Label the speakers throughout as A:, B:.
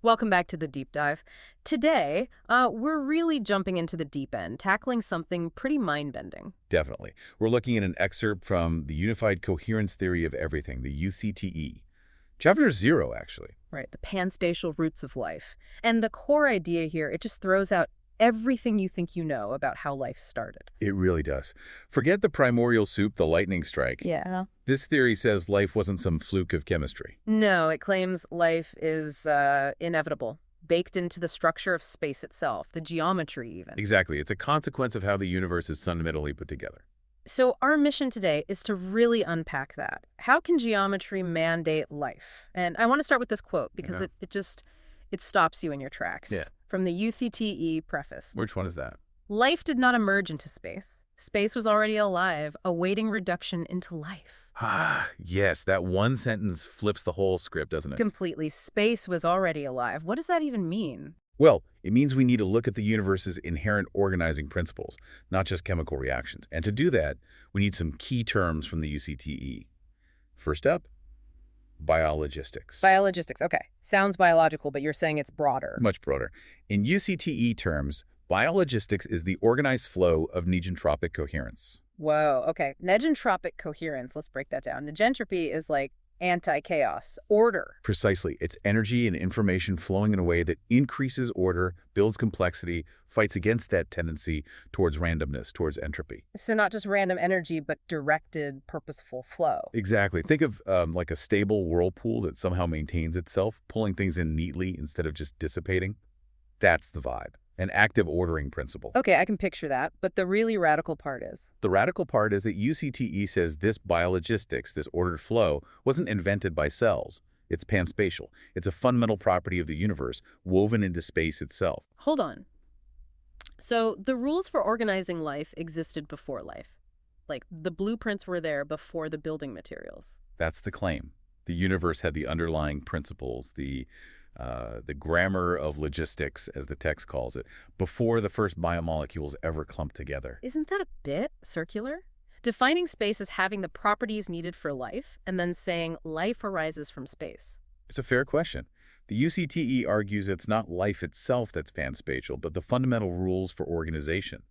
A: Welcome back to the deep dive. Today, we're really jumping into the deep end, tackling something pretty mind-bending.
B: Definitely. We're looking at an excerpt from the Unified Coherence Theory of Everything, the UCTE. Chapter 0, actually.
A: Right, the panspatial roots of life. And the core idea here, it just throws out everything you think you know about how life started.
B: It really does. Forget the primordial soup, the lightning strike.
A: Yeah.
B: This theory says life wasn't some fluke of chemistry.
A: No, it claims life is inevitable, baked into the structure of space itself, the geometry even.
B: Exactly. It's a consequence of how the universe is fundamentally put together.
A: So our mission today is to really unpack that. How can geometry mandate life? And I want to start with this quote because it stops you in your tracks.
B: Yeah.
A: From the UCTE preface.
B: Which one is that?
A: Life did not emerge into space. Space was already alive, awaiting reduction into life.
B: Ah, yes, that one sentence flips the whole script, doesn't it?
A: Completely. Space was already alive. What does that even mean?
B: Well, it means we need to look at the universe's inherent organizing principles, not just chemical reactions. And to do that, we need some key terms from the UCTE. First up, biologistics.
A: Biologistics. Okay. Sounds biological, but you're saying it's broader.
B: Much broader. In UCTE terms, biologistics is the organized flow of negentropic coherence.
A: Whoa. Okay. Negentropic coherence. Let's break that down. Negentropy is like anti-chaos, order.
B: Precisely. It's energy and information flowing in a way that increases order, builds complexity, fights against that tendency towards randomness, towards entropy.
A: So not just random energy, but directed, purposeful flow.
B: Exactly. Think of like a stable whirlpool that somehow maintains itself, pulling things in neatly instead of just dissipating. That's the vibe. An active ordering principle.
A: Okay, I can picture that, but the really radical part is?
B: The radical part is that UCTE says this biologistics, this ordered flow, wasn't invented by cells. It's panspatial. It's a fundamental property of the universe, woven into space itself.
A: Hold on. So the rules for organizing life existed before life. Like the blueprints were there before the building materials.
B: That's the claim. The universe had the underlying principles, the grammar of logistics, as the text calls it, before the first biomolecules ever clumped together.
A: Isn't that a bit circular? Defining space as having the properties needed for life, and then saying life arises from space.
B: It's a fair question. The UCTE argues it's not life itself that's panspatial, but the fundamental rules for organization.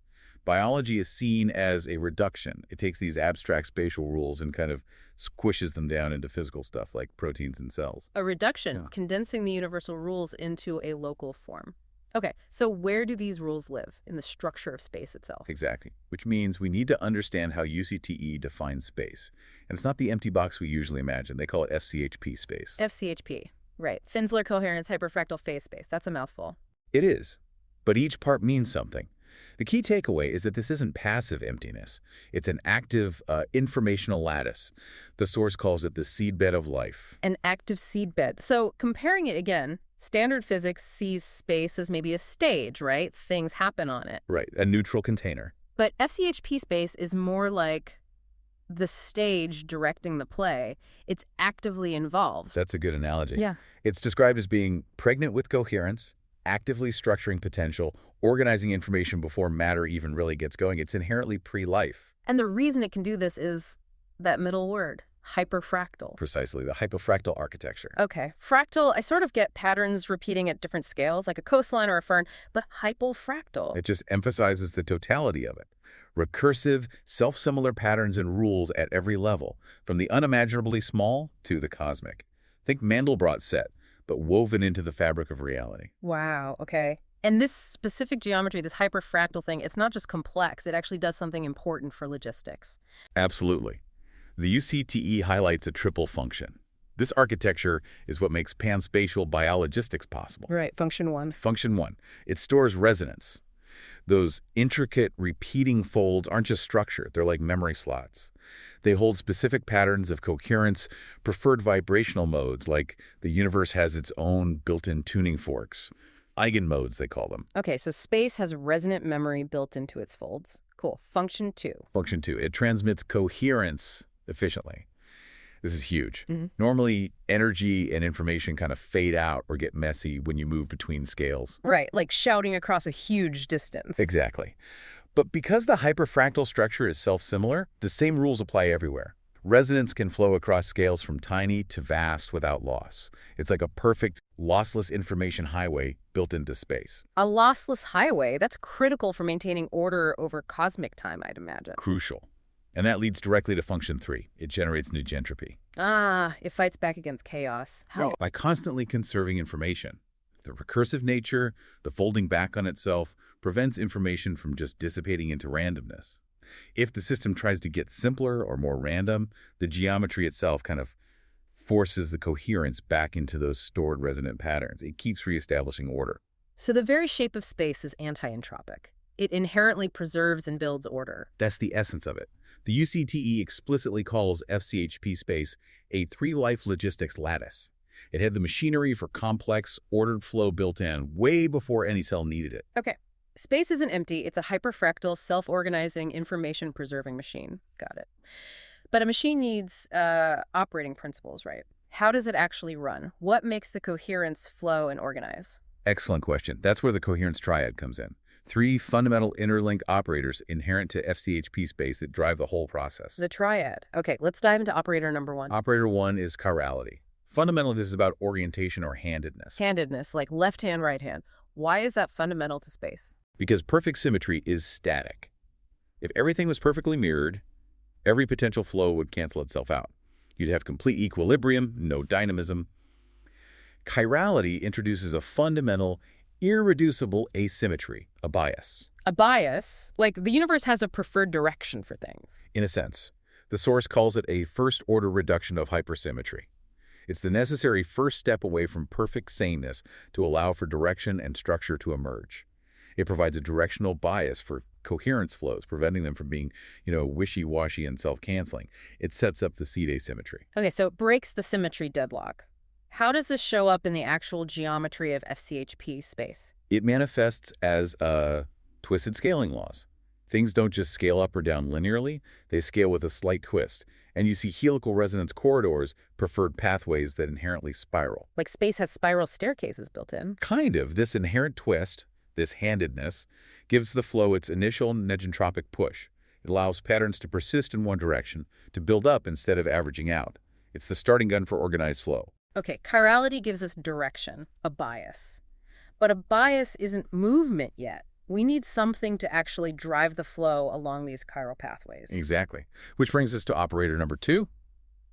B: Biology is seen as a reduction. It takes these abstract spatial rules and kind of squishes them down into physical stuff like proteins and cells.
A: A reduction,
B: Yeah.
A: condensing the universal rules into a local form. Okay, so where do these rules live? In the structure of space itself.
B: Exactly. Which means we need to understand how UCTE defines space. And it's not the empty box we usually imagine. They call it FCHP space.
A: FCHP, right. Finsler coherence hyperfractal phase space. That's a mouthful.
B: It is. But each part means something. The key takeaway is that this isn't passive emptiness. It's an active informational lattice. The source calls it the seedbed of life.
A: An active seedbed. So comparing it again, standard physics sees space as maybe a stage, right? Things happen on it.
B: Right, a neutral container.
A: But FCHP space is more like the stage directing the play. It's actively involved.
B: That's a good analogy.
A: Yeah.
B: It's described as being pregnant with coherence, actively structuring potential, organizing information before matter even really gets going. It's inherently pre-life.
A: And the reason it can do this is that middle word, hyperfractal.
B: Precisely, the hypofractal architecture.
A: Okay, fractal, I sort of get patterns repeating at different scales, like a coastline or a fern, but hypofractal.
B: It just emphasizes the totality of it. Recursive, self-similar patterns and rules at every level, from the unimaginably small to the cosmic. Think Mandelbrot set, but woven into the fabric of reality.
A: Wow, okay. And this specific geometry, this hyperfractal thing, it's not just complex, it actually does something important for logistics.
B: Absolutely. The UCTE highlights a triple function. This architecture is what makes panspatial biologistics possible.
A: Right, function one.
B: Function 1, it stores resonance. Those intricate, repeating folds aren't just structure, they're like memory slots. They hold specific patterns of coherence, preferred vibrational modes, like the universe has its own built-in tuning forks. Eigenmodes, they call them.
A: Okay, so space has resonant memory built into its folds. Cool. Function 2.
B: Function 2, it transmits coherence efficiently. This is huge.
A: Mm-hmm.
B: Normally, energy and information kind of fade out or get messy when you move between scales.
A: Right, like shouting across a huge distance.
B: Exactly. But because the hyperfractal structure is self-similar, the same rules apply everywhere. Resonance can flow across scales from tiny to vast without loss. It's like a perfect, lossless information highway built into space.
A: A lossless highway, that's critical for maintaining order over cosmic time, I'd imagine.
B: Crucial. And that leads directly to function 3. It generates negentropy.
A: Ah, it fights back against chaos. How?
B: By constantly conserving information. The recursive nature, the folding back on itself, prevents information from just dissipating into randomness. If the system tries to get simpler or more random, the geometry itself kind of forces the coherence back into those stored resonant patterns. It keeps reestablishing order.
A: So the very shape of space is anti-entropic. It inherently preserves and builds order.
B: That's the essence of it. The UCTE explicitly calls FCHP space a three-life logistics lattice. It had the machinery for complex, ordered flow built in way before any cell needed it.
A: Okay. Space isn't empty. It's a hyperfractal, self-organizing, information-preserving machine. Got it. But a machine needs operating principles, right? How does it actually run? What makes the coherence flow and organize?
B: Excellent question. That's where the coherence triad comes in. 3 fundamental interlinked operators inherent to FCHP space that drive the whole process.
A: The triad. Okay, let's dive into operator number 1.
B: Operator 1 is chirality. Fundamentally, this is about orientation or handedness.
A: Handedness, like left hand, right hand. Why is that fundamental to space?
B: Because perfect symmetry is static. If everything was perfectly mirrored, every potential flow would cancel itself out. You'd have complete equilibrium, no dynamism. Chirality introduces a fundamental, irreducible asymmetry, a bias.
A: A bias? Like the universe has a preferred direction for things.
B: In a sense, the source calls it a first-order reduction of hypersymmetry. It's the necessary first step away from perfect sameness to allow for direction and structure to emerge. It provides a directional bias for coherence flows, preventing them from being, wishy-washy and self-canceling. It sets up the seed asymmetry.
A: Okay, so it breaks the symmetry deadlock. How does this show up in the actual geometry of FCHP space?
B: It manifests as twisted scaling laws. Things don't just scale up or down linearly, they scale with a slight twist. And you see helical resonance corridors, preferred pathways that inherently spiral.
A: Like space has spiral staircases built in.
B: Kind of. This inherent twist, this handedness, gives the flow its initial negentropic push. It allows patterns to persist in one direction, to build up instead of averaging out. It's the starting gun for organized flow.
A: Okay, chirality gives us direction, a bias. But a bias isn't movement yet. We need something to actually drive the flow along these chiral pathways.
B: Exactly. Which brings us to operator number 2,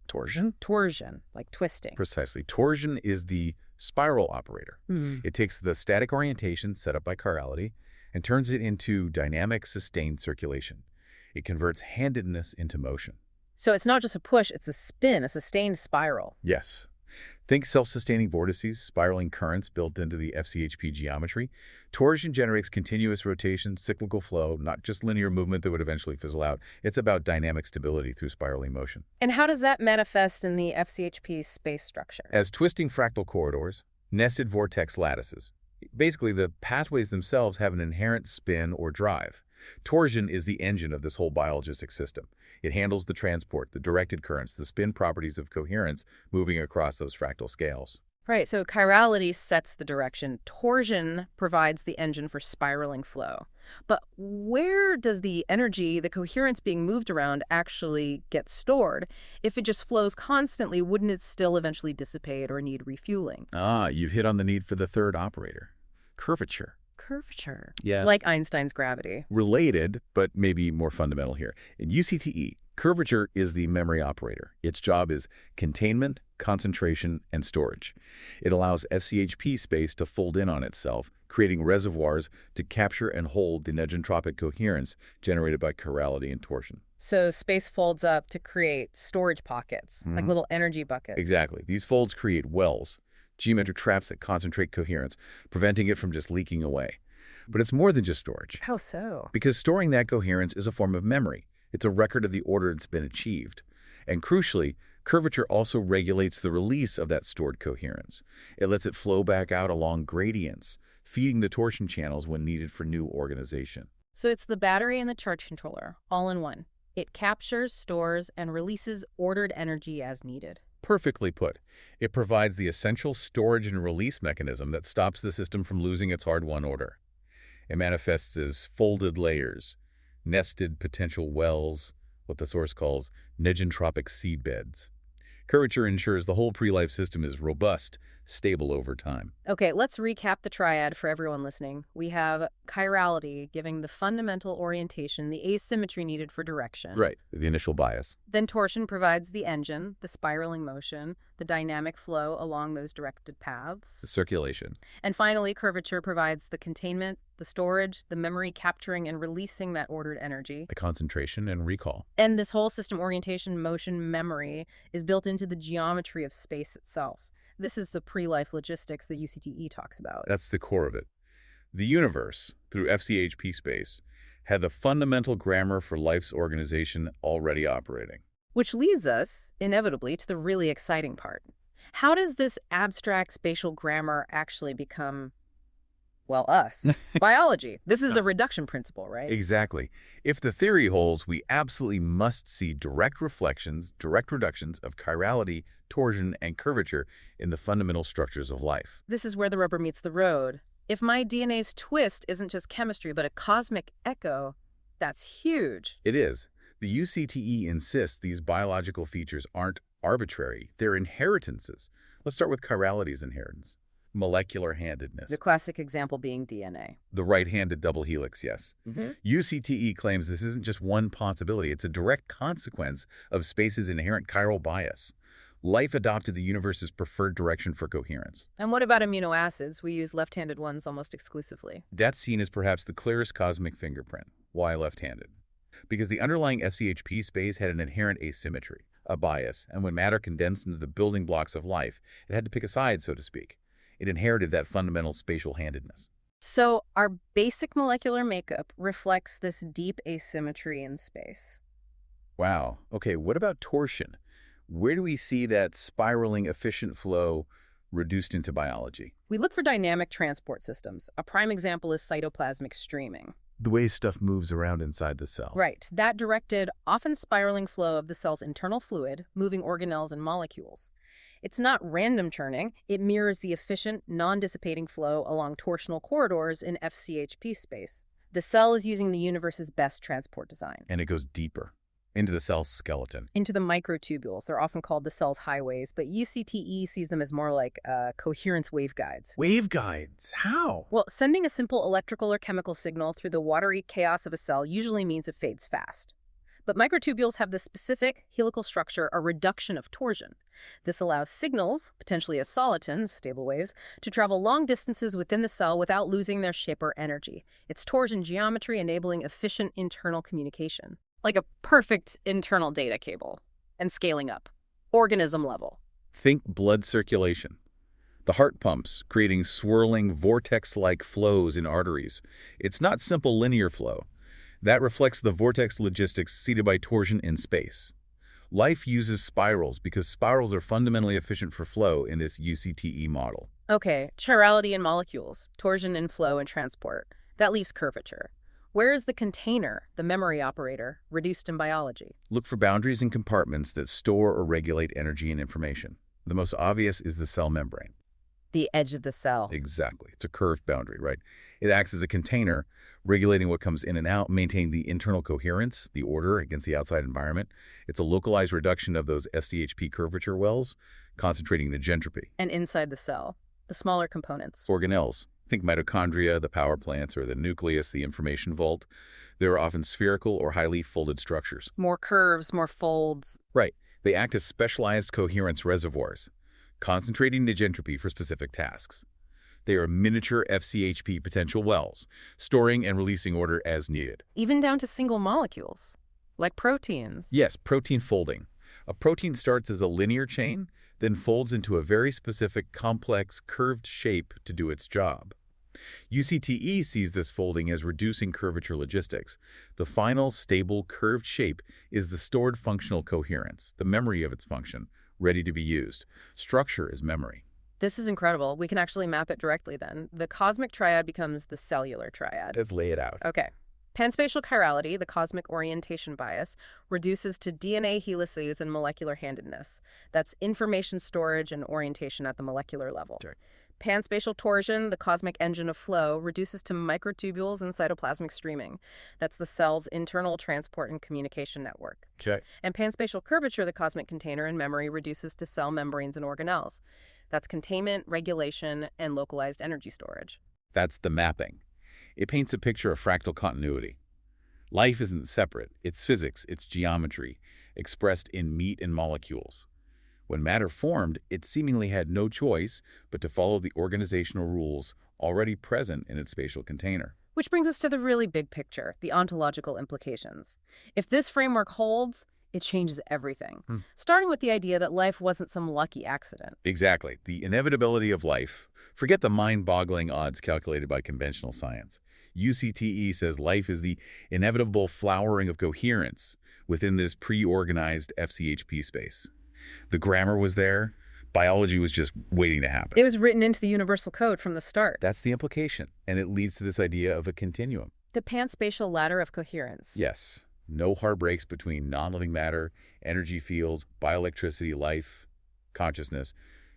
B: torsion.
A: Torsion, like twisting.
B: Precisely. Torsion is the spiral operator. It takes the static orientation set up by chirality and turns it into dynamic, sustained circulation. It converts handedness into motion.
A: So it's not just a push, it's a spin, a sustained spiral.
B: Yes. Think self-sustaining vortices, spiraling currents built into the FCHP geometry. Torsion generates continuous rotation, cyclical flow, not just linear movement that would eventually fizzle out. It's about dynamic stability through spiraling motion.
A: And how does that manifest in the FCHP space structure?
B: As twisting fractal corridors, nested vortex lattices. Basically, the pathways themselves have an inherent spin or drive. Torsion is the engine of this whole biologistic system. It handles the transport, the directed currents, the spin properties of coherence moving across those fractal scales.
A: Right, so chirality sets the direction. Torsion provides the engine for spiraling flow. But where does the energy, the coherence being moved around, actually get stored? If it just flows constantly, wouldn't it still eventually dissipate or need refueling?
B: You've hit on the need for the third operator, curvature.
A: Curvature.
B: Yeah.
A: Like Einstein's gravity.
B: Related, but maybe more fundamental here. In UCTE, curvature is the memory operator. Its job is containment, concentration, and storage. It allows FCHP space to fold in on itself, creating reservoirs to capture and hold the negentropic coherence generated by chirality and torsion.
A: So space folds up to create storage pockets, like little energy buckets.
B: Exactly. These folds create wells, geometric traps that concentrate coherence, preventing it from just leaking away. But it's more than just storage.
A: How so?
B: Because storing that coherence is a form of memory. It's a record of the order that's been achieved. And crucially, curvature also regulates the release of that stored coherence. It lets it flow back out along gradients, feeding the torsion channels when needed for new organization.
A: So it's the battery and the charge controller, all in one. It captures, stores, and releases ordered energy as needed.
B: Perfectly put. It provides the essential storage and release mechanism that stops the system from losing its hard-won order. It manifests as folded layers, nested potential wells, what the source calls negentropic seed beds. Curvature ensures the whole pre-life system is robust, stable over time.
A: Okay, let's recap the triad for everyone listening. We have chirality, giving the fundamental orientation, the asymmetry needed for direction.
B: Right, the initial bias.
A: Then torsion provides the engine, the spiraling motion, the dynamic flow along those directed
B: The
A: paths.
B: circulation.
A: And finally, curvature provides the containment, the storage, the memory capturing and releasing that ordered energy.
B: The concentration and recall.
A: And this whole system orientation, motion, memory is built into the geometry of space itself. This is the pre-life logistics the UCTE talks about.
B: That's the core of it. The universe, through FCHP space, had the fundamental grammar for life's organization already operating.
A: Which leads us, inevitably, to the really exciting part. How does this abstract spatial grammar actually become, well, us? Biology. This is the reduction principle, right?
B: Exactly. If the theory holds, we absolutely must see direct reflections, direct reductions of chirality, torsion, and curvature in the fundamental structures of life.
A: This is where the rubber meets the road. If my DNA's twist isn't just chemistry, but a cosmic echo, that's huge.
B: It is. The UCTE insists these biological features aren't arbitrary, they're inheritances. Let's start with chirality's inheritance. Molecular handedness.
A: The classic example being DNA.
B: The right-handed double helix, yes. UCTE claims this isn't just one possibility, it's a direct consequence of space's inherent chiral bias. Life adopted the universe's preferred direction for coherence.
A: And what about amino acids? We use left-handed ones almost exclusively.
B: That's seen as perhaps the clearest cosmic fingerprint. Why left-handed? Because the underlying SCHP space had an inherent asymmetry, a bias, and when matter condensed into the building blocks of life, it had to pick a side, so to speak. It inherited that fundamental spatial handedness.
A: So our basic molecular makeup reflects this deep asymmetry in space.
B: Wow. Okay, what about torsion? Where do we see that spiraling efficient flow reduced into biology?
A: We look for dynamic transport systems. A prime example is cytoplasmic streaming.
B: The way stuff moves around inside the cell.
A: Right. That directed, often spiraling flow of the cell's internal fluid, moving organelles and molecules. It's not random churning. It mirrors the efficient, non-dissipating flow along torsional corridors in FCHP space. The cell is using the universe's best transport design.
B: And it goes deeper, into the cell's skeleton.
A: Into the microtubules. They're often called the cell's highways, but UCTE sees them as more like coherence waveguides.
B: Waveguides? How?
A: Well, sending a simple electrical or chemical signal through the watery chaos of a cell usually means it fades fast. But microtubules have the specific helical structure, a reduction of torsion. This allows signals, potentially as solitons, stable waves, to travel long distances within the cell without losing their shape or energy. It's torsion geometry enabling efficient internal communication. Like a perfect internal data cable. And scaling up. Organism level.
B: Think blood circulation. The heart pumps, creating swirling vortex-like flows in arteries. It's not simple linear flow. That reflects the vortex logistics seeded by torsion in space. Life uses spirals because spirals are fundamentally efficient for flow in this UCTE model.
A: Okay, chirality in molecules, torsion in flow and transport. That leaves curvature. Where is the container, the memory operator, reduced in biology?
B: Look for boundaries and compartments that store or regulate energy and information. The most obvious is the cell membrane.
A: The edge of the cell.
B: Exactly. It's a curved boundary, right? It acts as a container, regulating what comes in and out, maintaining the internal coherence, the order against the outside environment. It's a localized reduction of those SDHP curvature wells, concentrating the negentropy.
A: And inside the cell, the smaller components.
B: Organelles. Think mitochondria, the power plants, or the nucleus, the information vault. They're often spherical or highly folded structures.
A: More curves, more folds.
B: Right. They act as specialized coherence reservoirs, concentrating negentropy for specific tasks. They are miniature FCHP potential wells, storing and releasing order as needed.
A: Even down to single molecules, like proteins.
B: Yes, protein folding. A protein starts as a linear chain, then folds into a very specific, complex, curved shape to do its job. UCTE sees this folding as reducing curvature logistics. The final, stable, curved shape is the stored functional coherence, the memory of its function, ready to be used. Structure is memory.
A: This is incredible. We can actually map it directly then. The cosmic triad becomes the cellular triad.
B: Let's lay it out.
A: Okay. Panspatial chirality, the cosmic orientation bias, reduces to DNA helices and molecular handedness. That's information storage and orientation at the molecular level.
B: Sure.
A: Panspatial torsion, the cosmic engine of flow, reduces to microtubules and cytoplasmic streaming. That's the cell's internal transport and communication network.
B: Okay.
A: And panspatial curvature, the cosmic container and memory, reduces to cell membranes and organelles. That's containment, regulation, and localized energy storage.
B: That's the mapping. It paints a picture of fractal continuity. Life isn't separate. It's physics, it's geometry, expressed in meat and molecules. When matter formed, it seemingly had no choice but to follow the organizational rules already present in its spatial container.
A: Which brings us to the really big picture, the ontological implications. If this framework holds, it changes everything. Starting with the idea that life wasn't some lucky accident.
B: Exactly. The inevitability of life. Forget the mind-boggling odds calculated by conventional science. UCTE says life is the inevitable flowering of coherence within this pre-organized FCHP space. The grammar was there. Biology was just waiting to happen.
A: It was written into the universal code from the start.
B: That's the implication, and it leads to this idea of a continuum.
A: The panspatial ladder of coherence.
B: Yes, no hard breaks between non-living matter, energy fields, bioelectricity, life, consciousness.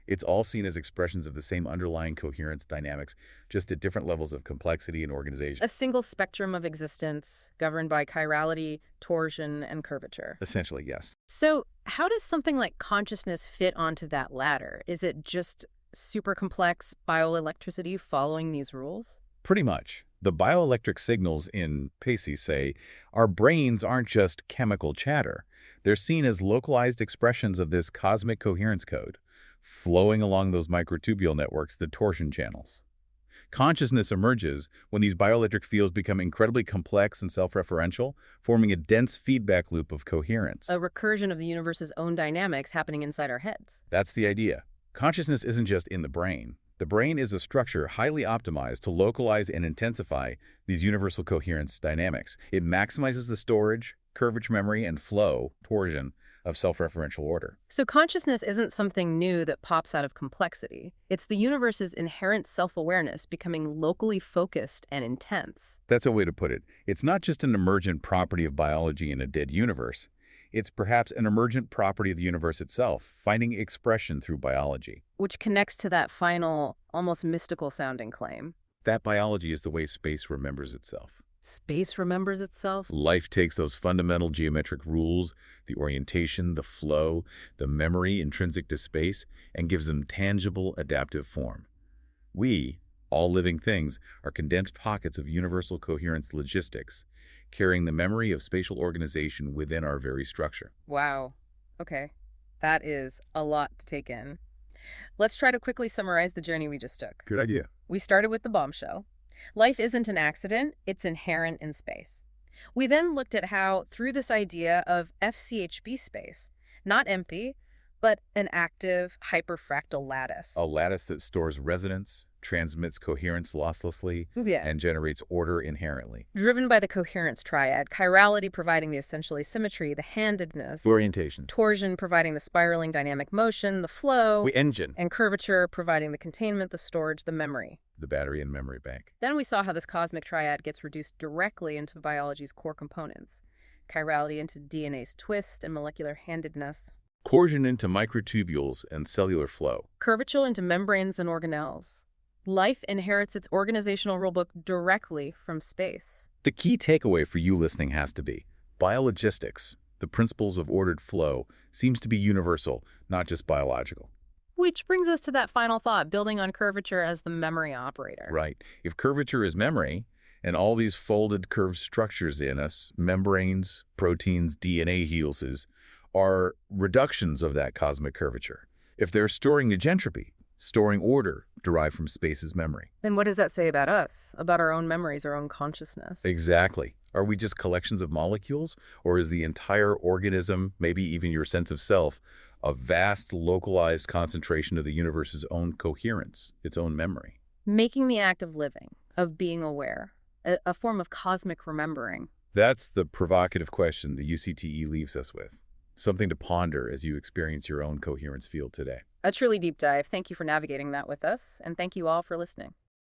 B: It's all seen as expressions of the same underlying coherence dynamics, just at different levels of complexity and organization.
A: A single spectrum of existence governed by chirality, torsion, and curvature.
B: Essentially, yes.
A: So how does something like consciousness fit onto that ladder? Is it just super complex bioelectricity following these rules?
B: Pretty much. The bioelectric signals in PACE say our brains aren't just chemical chatter. They're seen as localized expressions of this cosmic coherence code, flowing along those microtubule networks, the torsion channels. Consciousness emerges when these bioelectric fields become incredibly complex and self-referential, forming a dense feedback loop of coherence.
A: A recursion of the universe's own dynamics happening inside our heads.
B: That's the idea. Consciousness isn't just in the brain. The brain is a structure highly optimized to localize and intensify these universal coherence dynamics. It maximizes the storage, curvature memory, and flow, torsion, of self-referential order.
A: So consciousness isn't something new that pops out of complexity. It's the universe's inherent self-awareness becoming locally focused and intense.
B: That's a way to put it. It's not just an emergent property of biology in a dead universe. It's perhaps an emergent property of the universe itself, finding expression through biology.
A: Which connects to that final, almost mystical-sounding claim.
B: That biology is the way space remembers itself.
A: Space remembers itself?
B: Life takes those fundamental geometric rules, the orientation, the flow, the memory intrinsic to space, and gives them tangible, adaptive form. We, all living things, are condensed pockets of universal coherence logistics, carrying the memory of spatial organization within our very structure.
A: Wow. Okay. That is a lot to take in. Let's try to quickly summarize the journey we just took.
B: Good idea.
A: We started with the bombshell. Life isn't an accident, it's inherent in space. We then looked at how, through this idea of FCHB space, not empty, but an active hyperfractal lattice.
B: A lattice that stores resonance, transmits coherence losslessly,
A: Yeah.
B: and generates order inherently.
A: Driven by the coherence triad, chirality providing the essential asymmetry, the handedness,
B: Orientation.
A: torsion providing the spiraling dynamic motion, the flow,
B: The engine.
A: and curvature providing the containment, the storage, the memory.
B: The battery and memory bank.
A: Then we saw how this cosmic triad gets reduced directly into biology's core components. Chirality into DNA's twist and molecular handedness.
B: Torsion into microtubules and cellular flow.
A: Curvature into membranes and organelles. Life inherits its organizational rulebook directly from space.
B: The key takeaway for you listening has to be biologistics, the principles of ordered flow, seems to be universal, not just biological.
A: Which brings us to that final thought, building on curvature as the memory operator.
B: Right. If curvature is memory, and all these folded curved structures in us, membranes, proteins, DNA helices, are reductions of that cosmic curvature. If they're storing negentropy, storing order derived from space's memory.
A: Then what does that say about us, about our own memories, our own consciousness?
B: Exactly. Are we just collections of molecules, or is the entire organism, maybe even your sense of self, a vast localized concentration of the universe's own coherence, its own memory?
A: Making the act of living, of being aware, a form of cosmic remembering.
B: That's the provocative question the UCTE leaves us with. Something to ponder as you experience your own coherence field today.
A: A truly deep dive. Thank you for navigating that with us, and thank you all for listening.